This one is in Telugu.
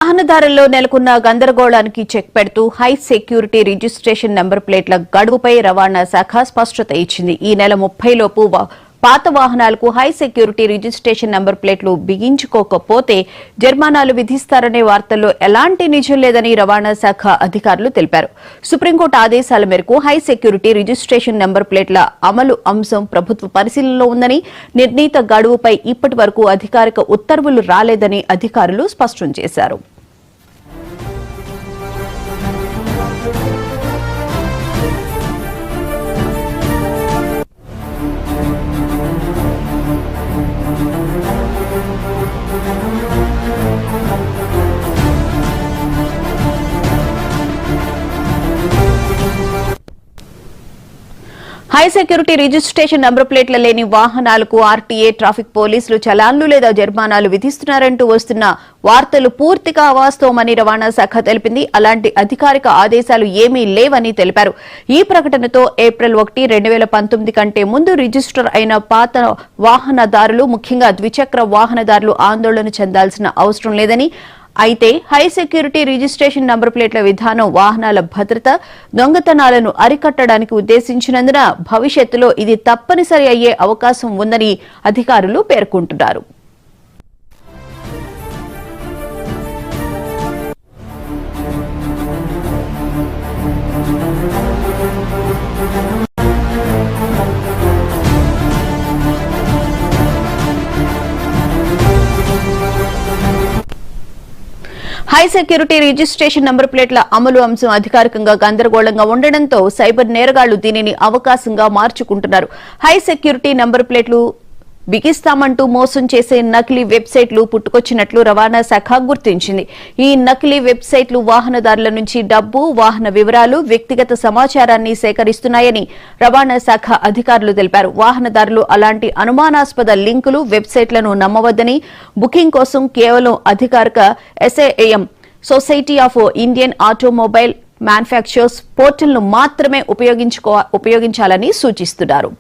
వాహనదారుల్లో నెలకొన్న గందరగోళానికి చెక్ పెడుతూ హై సెక్యూరిటీ రిజిస్ట్రేషన్ నెంబర్ ప్లేట్ల గడువుపై రవాణా శాఖ స్పష్టత ఇచ్చింది. ఈ నెల 30 లోపు పాత వాహనాలకు హై సెక్యూరిటీ రిజిస్ట్రేషన్ నెంబర్ ప్లేట్లు బిగించుకోకపోతే జరిమానాలు విధిస్తారనే వార్తల్లో ఎలాంటి నిజం లేదని రవాణా శాఖ అధికారులు తెలిపారు. సుప్రీంకోర్టు ఆదేశాల మేరకు హై సెక్యూరిటీ రిజిస్ట్రేషన్ నెంబర్ ప్లేట్ల అమలు అంశం ప్రభుత్వ పరిశీలనలో ఉందని, నిర్ణీత గడువుపై ఇప్పటి వరకు అధికారిక ఉత్తర్వులు రాలేదని అధికారులు స్పష్టం చేశారు. హై సెక్యూరిటీ రిజిస్ట్రేషన్ నెంబర్ ప్లేట్ల లేని వాహనాలకు ఆర్టీఏ, ట్రాఫిక్ పోలీసులు చలాన్లు లేదా జరిమానాలు విధిస్తున్నారంటూ వస్తున్న వార్తలు పూర్తిగా అవాస్తవమని రవాణా శాఖ తెలిపింది. అలాంటి అధికారిక ఆదేశాలు ఏమీ లేవని తెలిపారు. ఈ ప్రకటనతో ఏప్రిల్ 1, 2019 కంటే ముందు రిజిస్టర్ అయిన పాత వాహనదారులు, ముఖ్యంగా ద్విచక్ర వాహనదారులు ఆందోళన చెందాల్సిన అవసరం లేదని, అయితే హై సెక్యూరిటీ రిజిస్ట్రేషన్ నంబర్ ప్లేట్ల విధానం వాహనాల భద్రత, దొంగతనాలను అరికట్టడానికి ఉద్దేశించినందున భవిష్యత్తులో ఇది తప్పనిసరి అయ్యే అవకాశం ఉందని అధికారులు పేర్కొంటున్నారు. హై సెక్యూరిటీ రిజిస్ట్రేషన్ నంబర్ ప్లేట్ల అమలు అంశం అధికారికంగా గందరగోళంగా ఉండడంతో సైబర్ నేరగాళ్లు దీనిని అవకాశంగా మార్చుకుంటున్నారు. హై సెక్యూరిటీ నంబర్ ప్లేట్లు బిగిస్తామంటూ మోసం చేసే నకిలీ వెబ్సైట్లు పుట్టుకొచ్చినట్లు రవాణా శాఖ గుర్తించింది. ఈ నకిలీ వెబ్సైట్లు వాహనదారుల నుంచి డబ్బు, వాహన వివరాలు, వ్యక్తిగత సమాచారాన్ని సేకరిస్తున్నాయని రవాణా శాఖ అధికారులు తెలిపారు. వాహనదారులు అలాంటి అనుమానాస్పద లింకులు, వెబ్సైట్లను నమ్మవద్దని, బుకింగ్ కోసం కేవలం అధికారిక SAIM society of Indian automobile manufacturers పోర్టల్ను మాత్రమే ఉపయోగించాలని సూచిస్తున్నారు.